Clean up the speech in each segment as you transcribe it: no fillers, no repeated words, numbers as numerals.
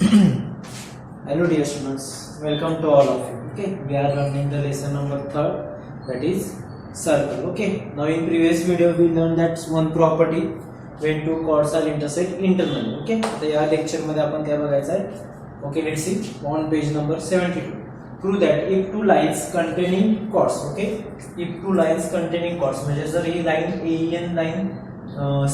Hello dear students, welcome to all of you. Okay, we are learning the lesson number 3rd, that is circle. Okay, now in previous video we learned that one property when two chords are intersect internally. Okay, तर या lecture मध्ये आपण काय बघायचं आहे? Okay, let's see on page number 72. Prove that if two lines containing chords, okay, if two lines containing chords म्हणजे जर ही line AN line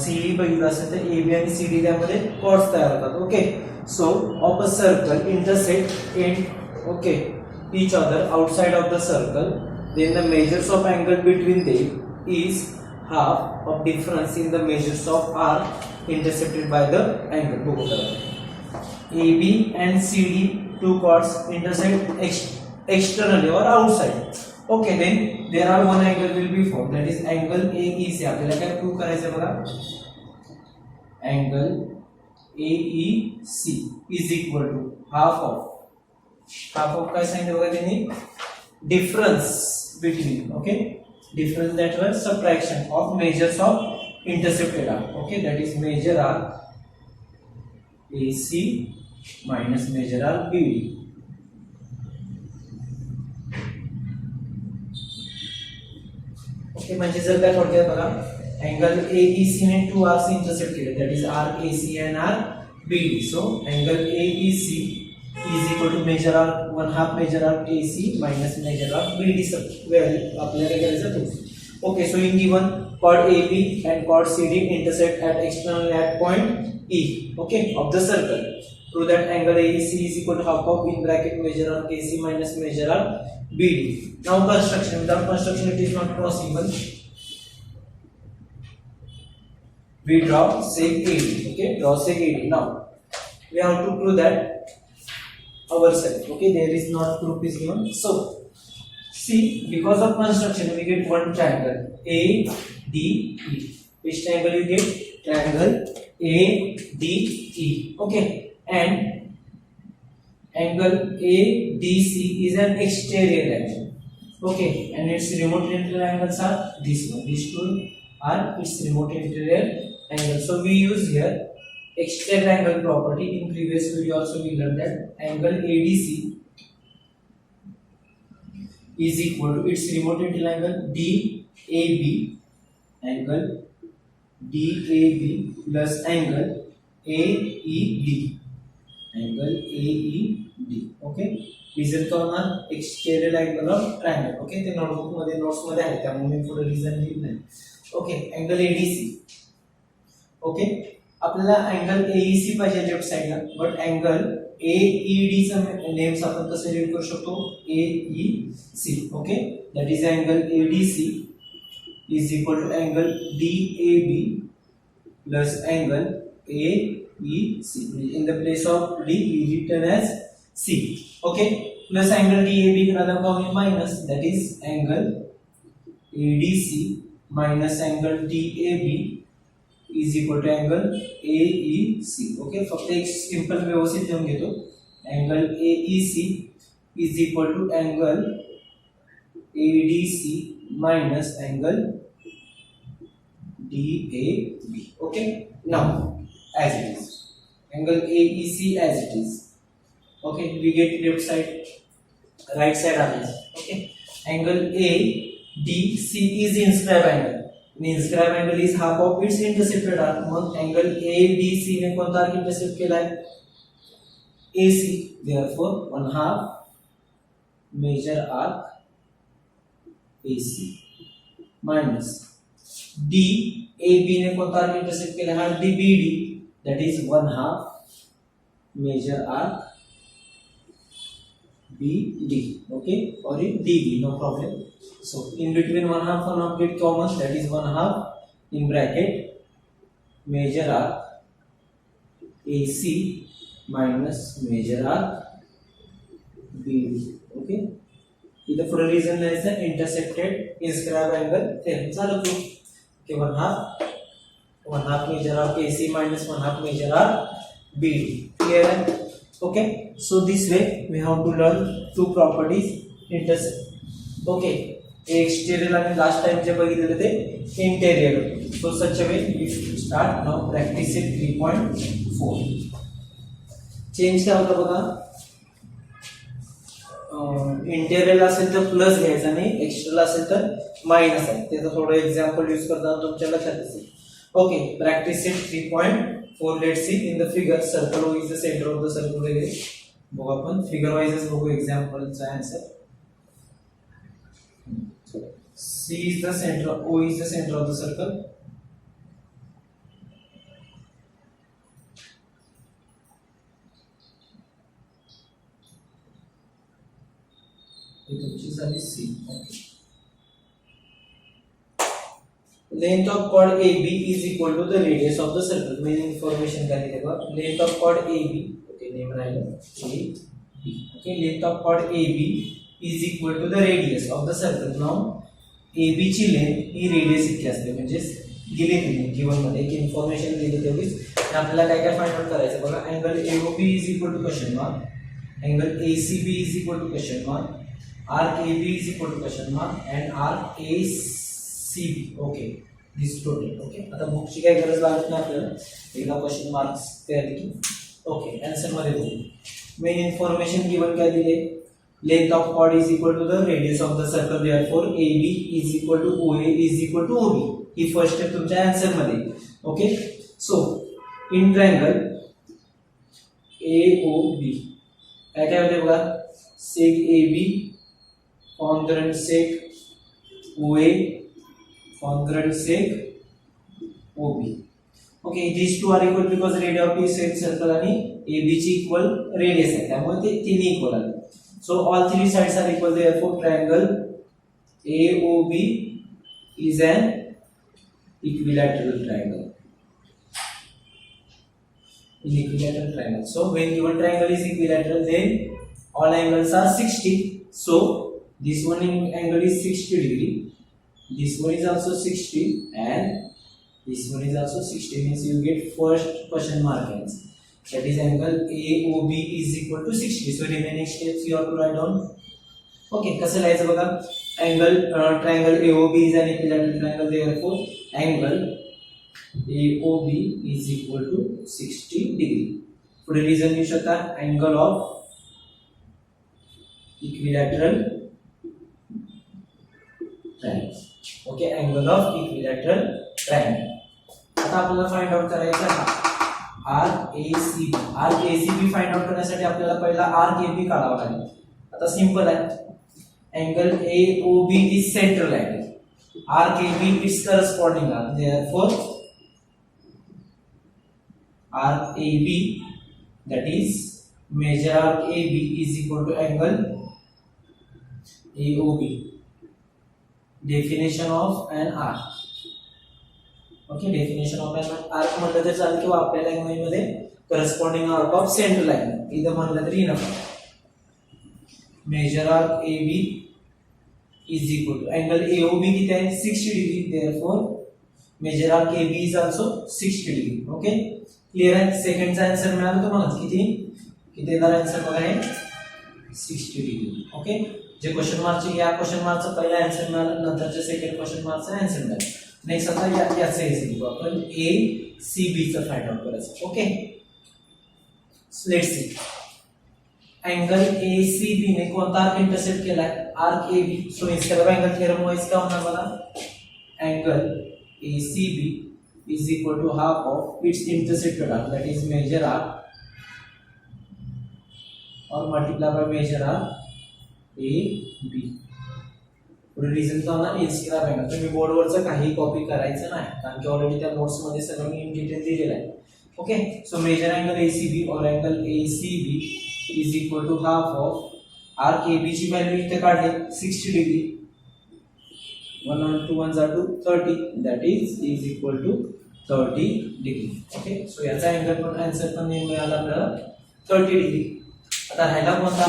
CD बघितलं असेल तर AB आणि CD त्यामध्ये chords तयार होतात. Okay. So of a circle intersect end okay each other outside of the circle, then the measures of angle between them is half of difference in the measures of arc intercepted by the angle. बघू करा AB and CD two chords intersect externally or outside. Okay, then there are one angle will be formed, that is angle AEC. आपल्याला काय prove करायचं बघा, angle AEC is equal to half of काय सांगितलं बघा त्यांनी, difference between, okay, difference that was subtraction of measures of intercepted arc. Okay, that is measure arc AC minus measure arc BD. Okay, म्हणजे जर काय थोडक्यात बघा, angle AEC ने two arcs intercept केले, that is arc AC and arc BD. So angle AEC is equal to measure arc 1/2 measure arc AC minus measure arc BD सब value आपल्याला करायचं तो. Okay, so in given chord AB and chord CD intersect at external at point E, okay, of the circle. Prove that angle AEC is equal to half of in bracket measure arc AC minus measure arc BD. Now construction. Without construction it is not possible. We draw sec AD. Okay, draw sec AD. Now we have to prove that ourselves. Okay, there is not proof is given. So see, because of construction we get one triangle ADE. Which triangle you get? Triangle ADE. Okay, and angle ADC is an exterior angle. Okay, and its remote interior angles are this one. These two are its remote interior angle. So we use here exterior angle property. In previous video also we learned that angle ADC is equal to its remote interior angle DAB, angle DAB plus angle AED, angle AED. Okay, reason का होणार exterior angle of triangle. Okay, ते notebook मध्ये notes मध्ये आहे त्यामुळे मी पुढे reason लिहित नाही. Okay, angle ADC. ओके, आपल्याला अँगल AEC पाहिजे लेफ्ट साइडला, बट अँगल AED चा नेम्स आपण कसे रीड करू शकतो, AEC. Okay, that is angle ADC is equal to angle DAB plus angle AEC. In the place of D we written as C. Okay, plus angle DAB another coming minus, that is angle ADC minus angle DAB is equal to angle AEC. Okay, फक्त एक simple व्यवस्थित लिहून घेतो, angle AEC is equal to angle ADC minus angle DAB. Okay, now as it is, angle AEC as it is. Okay, we get left side, right side others. Okay, angle ADC is inscribed angle. The inscribed angle is half of its intercepted arc. Mug angle ADC ने कोणता arc intercept केला आहे, AC. Therefore 1/2 measure arc AC minus DAB ने कोणता arc intercept केला आहे, DBD, that is 1/2 measure arc BD. Okay, or in DB, no problem. So in between 1/2 get common, that is 1/2 in bracket measure arc AC minus measure arc BD. Okay, इधर for a reason there is the intersected inscribed angle theorem. चलो proof कि 1/2 measure arc AC minus 1/2 measure arc BD. Clear है? Okay, so this way we have to learn two properties intersect. Okay, exterior and last time जे बघितले ते interior. So such a way we start now practice it 3.4. Change काय होतं बघा, interior असेल तर plus घ्यायचा आणि एक्स्टर्नल असेल तर मायनस आहे. त्याचं थोडं एक्झाम्पल यूज करताना तुमच्या लक्षात येईल. Okay, practice set 3.4. Let see in the figure circle O is the centre of the circle वगैरे बघू आपण. फिगर वाईजच बघू एक्झाम्पलचा answer. C is the center, O is the center of the circle. ये तुमची झाली C. Okay. Length of chord AB is equal to the radius of the circle. Main information काय दिले बघा. Length of chord AB. Okay, name राहिलं AB. Okay, length of chord AB is equal to the radius of the circle. Now AB ची length ही radius इतकी असते, म्हणजे दिली तुम्ही गिवन मध्ये एक इन्फॉर्मेशन दिली तेवढीच. आपल्याला काय काय फाइंड आउट करायचं बघा. Angle AOB is equal to question mark, angle ACB is equal to question mark, arc AB is equal to question mark and arc ACB. Okay, this total. Okay, आता बुकची काय गरज लागत नाही आपल्याला, एकदा क्वेश्चन मार्क्स तयार केली. ओके, आन्सर मध्ये बघू. मेन इन्फॉर्मेशन गिवन काय दिले, length of chord is equal to the radius of the circle, therefore AB is equal to OA is equal to OB. He first step तुमच्या answer मध्ये. Okay, so in triangle AOB काय काय होते बघा, sec AB congruent sec OA congruent sec OB. Okay, these two are equal because radius of the same circle आणि AB ची equal radius आहे, त्यामुळे ते तिन्ही इक्वल आहेत. So all three sides are equal, therefore triangle AOB is an equilateral triangle. An equilateral triangle. So when given triangle is equilateral, then all angles are 60. So this one angle is 60 degree. This one is also 60 and this one is also 60. Means you get first question mark answer. That is angle AOB is equal to 60. So remaining steps you have to write down. Okay, कसं लिहायचं बघा. Angle triangle AOB is an equilateral triangle, therefore angle AOB is equal to 60 degree. पुढे reason लिहू शकता, angle of equilateral triangle. Okay, angle of equilateral triangle. आता आपल्याला find out करायचं आहे arc ACB. Arc ACB find out करण्यासाठी आपल्याला पहिला आर्क AB काढावा लागेल. आता सिंपल आहे, angle AOB is central angle, arc AB is corresponding arc, therefore arc AB that is measure arc AB is equal to angle AOB. Definition of an arc. Okay, definition of an arc म्हटलं तर चालेल किंवा आपल्या language मध्ये corresponding arc of central line इथं म्हटलं तरी enough. Major arc AB is equal to angle AOB किती आहे 60 degree, therefore major arc AB is also 60 degree. Okay, clear आहे. सेकंडचा आन्सर मिळाला तुम्हाला, किती येणार आन्सर बघा हे 60 डिग्री. ओके, जे क्वेश्चन मार्कचे या क्वेश्चन मार्कचा पहिला आन्सर मिळाला, नंतरच्या सेकंड क्वेश्चन मार्कचा आन्सर मिळाला. नेक्स्ट आता याचं हे आपण ACB चं फाइंड आउट करायचं. Okay, let's see. Angle ACB ने कोणता आर्क इंटरसेक्ट केलाय, arc AB. So instead of angle theorem wise काय होणार बघा, angle ACB is equal to half of its intersected arc, that is major arc, or multiply by major arc AB. पुढे reason का होणार instead of angle. तुम्ही बोर्डवरचं काही copy करायचं नाही, कारण की ऑलरेडी त्या नोट्स मध्ये सगळं मी इन डिटेल दिलेलं आहे. Okay, so major angle ACB और angle ACB is equal to half of arc AB ची व्हॅल्यू इथे काढली 60 degree, 1 and 2 1 are 30, that is equal to 30 degree. Okay, so याचा अँगल पण आन्सर पण मिळाला आपल्याला 30 डिग्री. आता राहिला कोणता,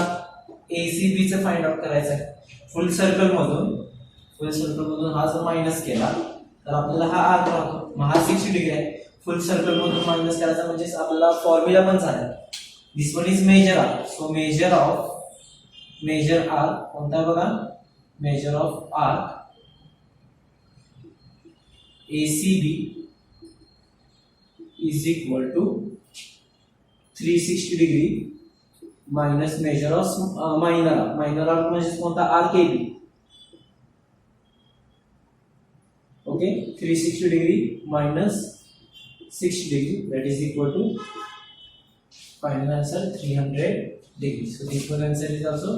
ACB चं फाइंड आउट करायचं आहे. फुल सर्कल मधून हा जर मायनस केला तर आपल्याला हा आर्क राहतो, मग हा 60 डिग्री आहे. फुल सर्कल मधून मायनस करायचा म्हणजे आपल्याला फॉर्म्युला पण झाला. This one is major arc. So major arc कोणता आहे बघा, major of arc ACB is equal to 360 degree minus measure of minor arc म्हणजे कोणता RKB. Okay, 360 degree minus 60 degree, that is equal to final answer 300 degree. So this one answer is also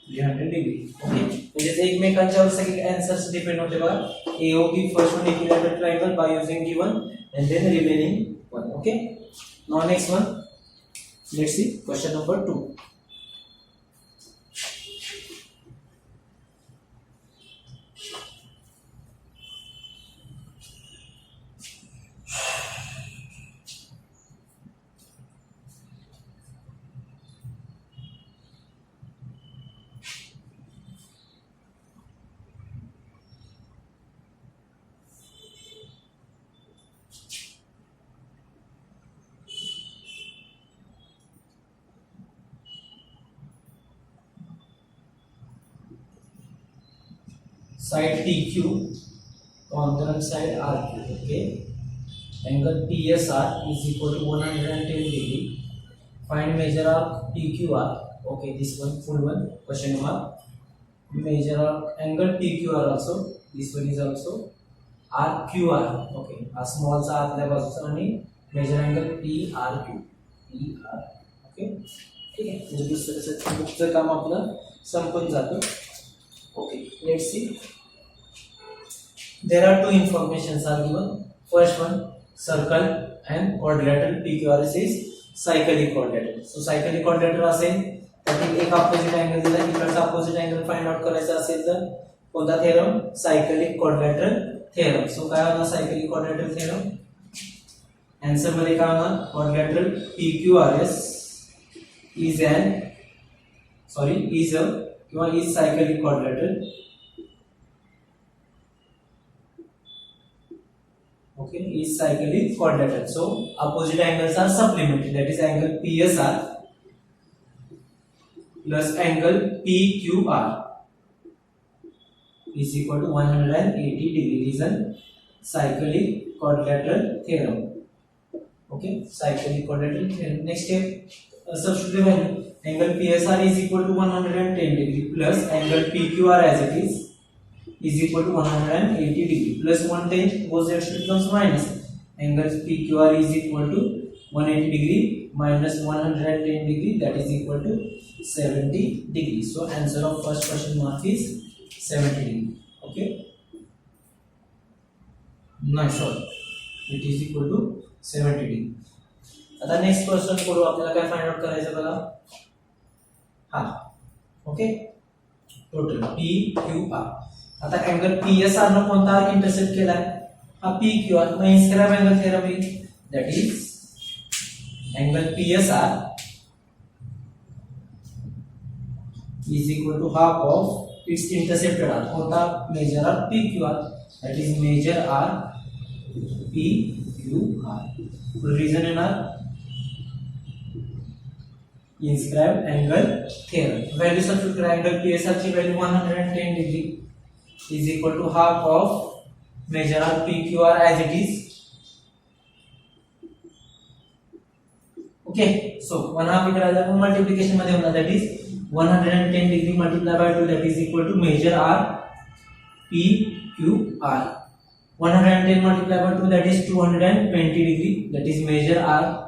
300 degree. Okay, म्हणजे एकमेकांच्यावर सगळे answers depend होते बघा. AOB first one equilateral triangle by using given and then remaining one. Okay, now next one, let's see question number 2. Side TQ, concurrent side RQ. Okay, angle PSR is equal to 110 degree. Find measure of PQR. Okay, this one full one question mark. Measure of angle PQR also. This one is also RQR. Okay, a small सा आतल्या बाजूचा आणि measure angle PRQ. PR. Okay, ठीक आहे. म्हणजे दुसरं काम आपलं संपून जातं. Okay, let's see. There are two informations are given. First one, circle and quadrilateral. PQRS is cyclic quadrilateral. So cyclic quadrilateral असेल तर एक ऑपोजिट अँगल दिला, इकडचा ऑपोजिट अँगल फाइंड आउट करायचा असेल तर कोणता theorem? Cyclic quadrilateral theorem. So काय होणार सायक्लिक क्वाड्रिलेटरल थेरम? आन्सर मध्ये काय होणार? क्वाड्रिलेटरल PQRS is a किंवा is cyclic quadrilateral. Okay, is cyclic quadrilateral. So opposite angles are supplementary. That is angle PSR plus angle PQR is equal to 180 degree. Reason cyclic quadrilateral theorem. Okay, cyclic quadrilateral theorem. Next step, substitute the value. Angle PSR is equal to 110 degree plus angle PQR as it is equal to 180 degree plus 110 goes there becomes minus. Angle PQR is equal to 180 degree minus 110 degree, that is equal to 70 degree. So answer of first question mark is 70 degree. Okay, nice one. It is equal to 70 degree. आता next question करू. आपल्याला काय find out करायचं बघा. हा okay, total PQR. आता angle PSR न कोणता आर्क इंटरसेप्ट केलाय? हा PQR. मग इन्स्क्राइब अँगल थेरम येईल, that is angle PSR is equal to half of its intercepted arc. कोणता? Major arc PQR, that is major arc PQR. Reason येणार inscribed angle theorem. Value substitute करा. angle PSR ची value 110 degree is equal to half of measure of PQR as it is. Okay, so 1/2 इकडे आला तर multiplication मध्ये होणार, that is 110 degree multiplied by 2, that is equal to measure R PQR. 110 multiplied by 2, that is 220 degree, that is measure R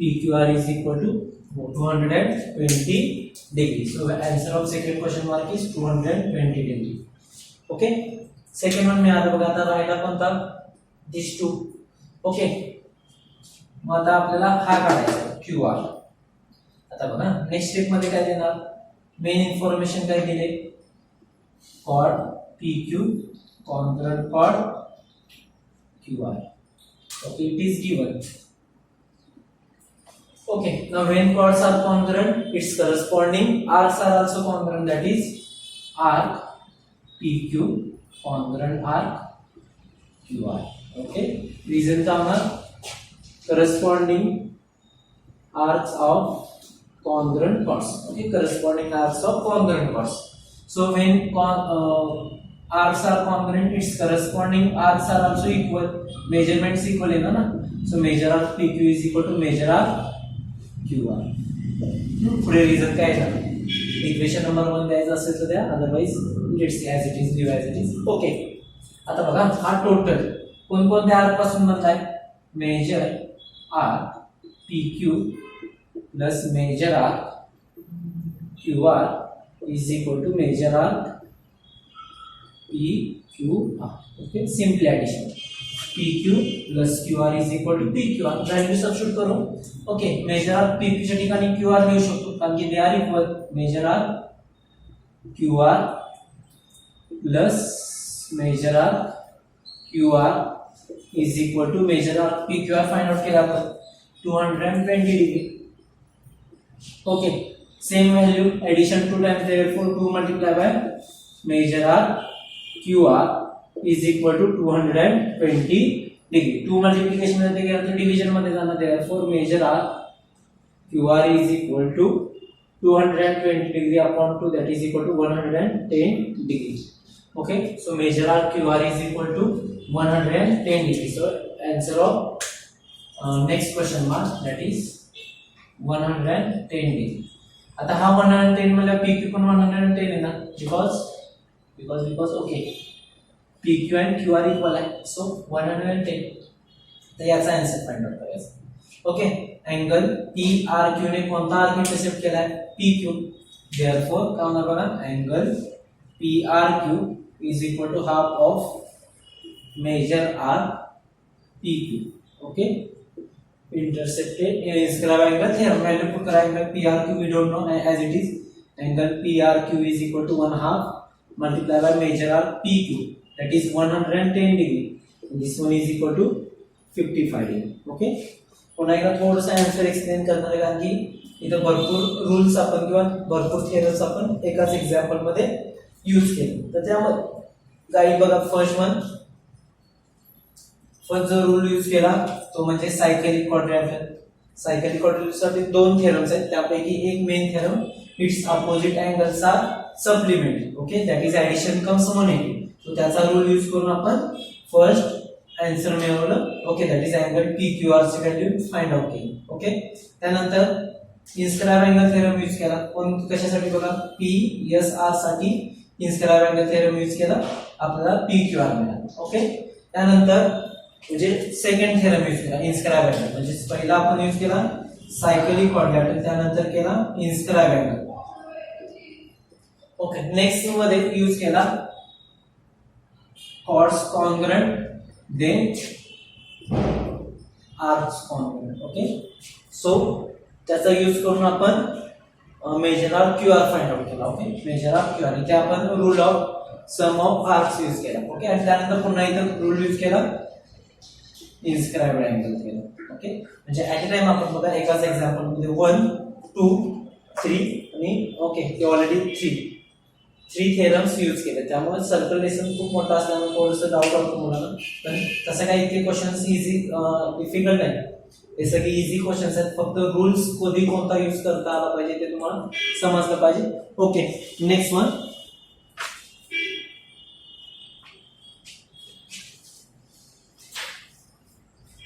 PQR is equal to 220 degree. So the answer of second question mark is 220 degree. Okay, second one में आता बघा. आता राहिला कोणता? These two. Okay, मग आता आपल्याला हा काढायचा QR. आता बघा नेक्स्ट स्टेप मध्ये काय देणार? मेन इन्फॉर्मेशन काय दिले? chord PQ congruent chord QR. Okay, it is given. Okay, now when chords are congruent, its corresponding arcs are also congruent, that is arc PQ congruent arc QR. Okay, reason का होना? corresponding arcs of congruent chords. Okay, corresponding arcs of congruent chords. So when arcs are congruent, its corresponding arcs are also equal. Measurements equal है ना? So measure of PQ is equal to measure of Q R. पुढे reason काय आहे? Equation number 1 द्यायचं असेल तर द्या, otherwise let's as it is, leave as it is. Okay. आता बघा हा टोटल कोणकोणत्या आर्क पासून बनलाय? Major arc P Q plus major arc Q R is equal to major arc P Q R. Okay, simply addition P Q plus Q R is equal to P Q R. Value substitute करू. Okay, major arc P Q च्या ठिकाणी Q R लिहू शकतो कारण की they are equal. Major arc Q R plus major arc Q R is equal to major arc P Q R find out केला आपण 220 degree. Okay, same value addition 2 times therefore 2 multiply by major arc Q R is equal to 220 degree. 2 multiplication मध्ये गेला तर division मध्ये जाणार. therefore measure r qr is equal to 220 degree upon 2, that is equal to 110 degree. Okay, so measure r qr is equal to 110 degree. So answer of next question mark, that is 110 degree. आता हा 110 म्हणजे pq पण 110 आहे ना, because okay, PQ and QR equal आहे, so 110. तर याचा आन्सर फाइंड आउट करायचा. ओके, अँगल PRQ ने कोणता आर्क इंटरसेप्ट केलाय? PQ. देयरफॉर काय होणार बघा, angle PRQ is equal to half of major arc PQ. Okay, intercepted इसका एंगल थ्योरम वैल्यू पुट कराएंगे. PRQ we don't know as it is. Angle PRQ is equal to 1/2 multiply by major arc PQ, that is 110 degree. This one is equal to 55 degree. Okay, पुन्हा एकदा थोडंसं answer explain करणार आहे कारण की इथं भरपूर रूल्स आपण किंवा भरपूर थिअरम्स आपण एकाच एक्झाम्पल मध्ये यूज केले. तर त्यामध्ये गाईड बघा, फर्स्ट जो रूल यूज केला तो म्हणजे सायकलिक क्वाड्रॅटर. सायकलिक क्वाड्रॅटरसाठी 2 थिअरम्स आहेत, त्यापैकी एक main theorem, it's opposite angles are supplementary. Okay, that is addition comes 180. तो त्याचा रूल यूज करून आपण फर्स्ट आन्सर मिळवलं. Okay, that is angle P Q R ची व्हॅल्यू फाइंड आउट केली. ओके, त्यानंतर इन्स्क्राइब अँगल थेरम यूज केला. कोण कशासाठी बघा, पी एस आर साठी इन्स्क्राइब अँगल थेरम यूज केला, आपल्याला पी क्यू आर मिळाला. ओके, त्यानंतर म्हणजे सेकंड थेरम यूज केला, इन्स्क्राइब अँगल. म्हणजे पहिला आपण यूज केला सायकलिक क्वाड्रॅटर, त्यानंतर केला इन्स्क्राइब अँगल. ओके, नेक्स्ट मध्ये यूज केला chords congruent, then arcs congruent. Okay, so त्याचा यूज करून आपण major arc Q R find out केला. Okay, major arc Q R इथे आपण rule of sum of arcs use केला. ओके, आणि त्यानंतर पुन्हा इथे रूल यूज केला इन्स्क्राइब्ड अँगल केला. ओके, म्हणजे ऍट अ टाइम आपण बघा एकाच एक्झाम्पल मध्ये 1 2 3 आणि ओके हे ऑलरेडी 3 थिअरम्स यूज केले. त्यामुळे सर्कल लेसन खूप मोठा असल्यामुळे थोडंसं डाऊट होतो मुलांना, पण तसं काही इतके क्वेश्चन्स इझी डिफिकल्ट नाही. हे सगळे इझी क्वेश्चन्स आहेत, फक्त रूल्स कधी कोणता यूज करता आला पाहिजे ते तुम्हाला समजलं पाहिजे. ओके, नेक्स्ट वन,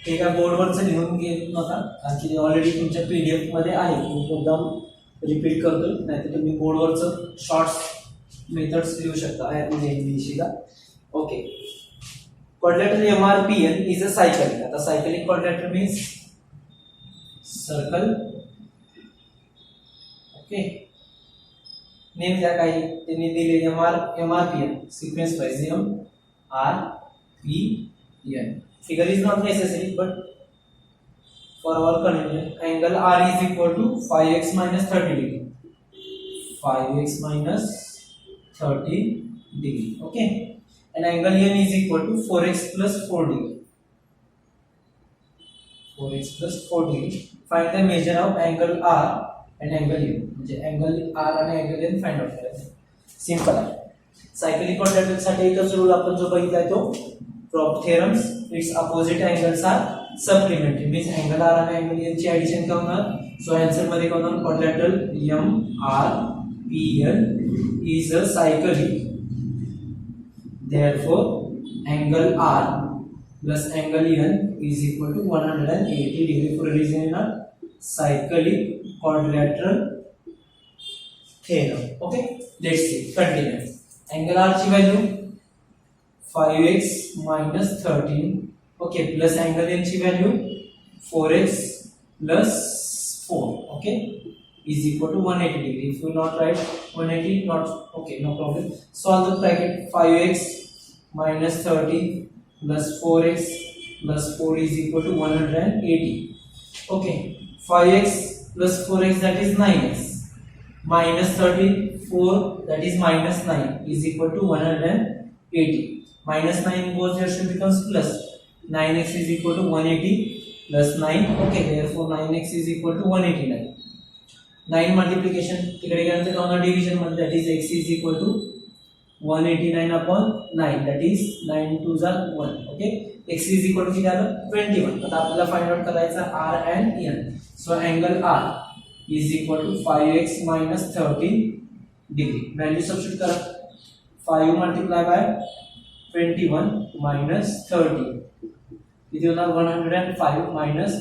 हे काय बोर्डवरचं लिहून घेऊ नका कारण की ऑलरेडी तुमच्या पीडीएफ मध्ये आहे. मुद्दाम रिपीट करतो, नाहीतर तुम्ही बोर्डवरचं शॉर्ट्स मेथड्स लिहू शकता नेहमीशीला. Okay, quadrilateral MRPN is a cyclic. आता cyclic quadrilateral means circle. Okay, name द्या काही त्यांनी दिले, MRPN sequence wise MRPN. figure is not necessary but for our convenience, angle R is equal to 5x minus 30 degree. 5x minus 30 degree. Okay, and angle N is equal to 4x plus 4 degree. 4x plus 4 degree. Find the measure of angle R and angle N. म्हणजे angle R आणि angle N find out करायचं. Simple आहे. Cyclic quadrilateral साठी एकच rule आपण जो बघितलाय तो prop theorems, it's opposite angles are supplementary. Means angle R आणि अँगल N ची ऍडिशन काय होणार? सो आन्सर मध्ये काय होणार? क्वाड्रॅटर MRPN is a cyclic, therefore angle R plus angle N is equal to 180 degree. For a reason in our cyclic quadrilateral theorem. Okay, let's see, continue. Angle R ची value 5x minus 13, okay, plus angle N ची value 4x plus 4, okay, is equal to 180 degree. If you not write 180, not okay, no problem. Solve the bracket. 5x minus 13 plus 4x plus 4 is equal to 180. Okay, 5x plus 4x, that is 9x, minus 13, 4, that is minus 9, is equal to 180. Minus 9 goes here, should becomes plus. 9x is equal to 180 plus 9. Okay, therefore 9x is equal to 189. 9 multiplication तिकडे गेल्यानंतर काय होणार division मध्ये, that is x is equal to 189 upon 9, that is 9 2 are 1. Okay, x is equal to किती आलं 21. आता आपल्याला find out करायचा r and n. So angle r is equal to 5x minus 13 degree. Value substitute करा. 5 multiplied by 21 minus 30 किती होणार 105 minus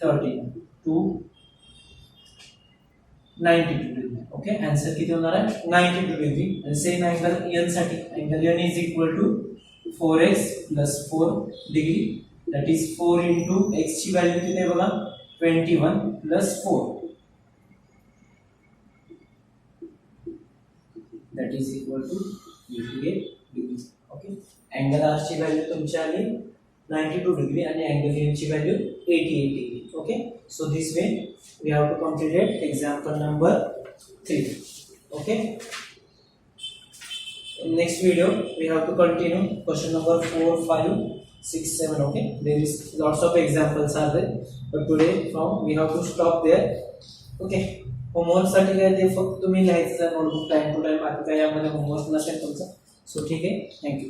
13 292 degree. Okay, answer किती होणार आहे 92 degree. And same angle n साठी, angle n is equal to 4x plus 4 degree, that is 4 into x ची value किती आहे बघा 21 plus 4, that is equal to 88 degree. Okay, angle r ची value तुमची आली 92 degree and angle n ची value 88 degree. Okay, so this way we have to complete example number 3. Okay, in next video we have to continue question number 4 5 6 7. Okay, there is lots of examples are there, but today from we have to stop there. Okay, homework साठी काय ते फक्त तुम्ही लिहायचं notebook time to time, बाकी काय यामध्ये homework नसेल तुमचा. सो ठीक आहे, थँक्यू.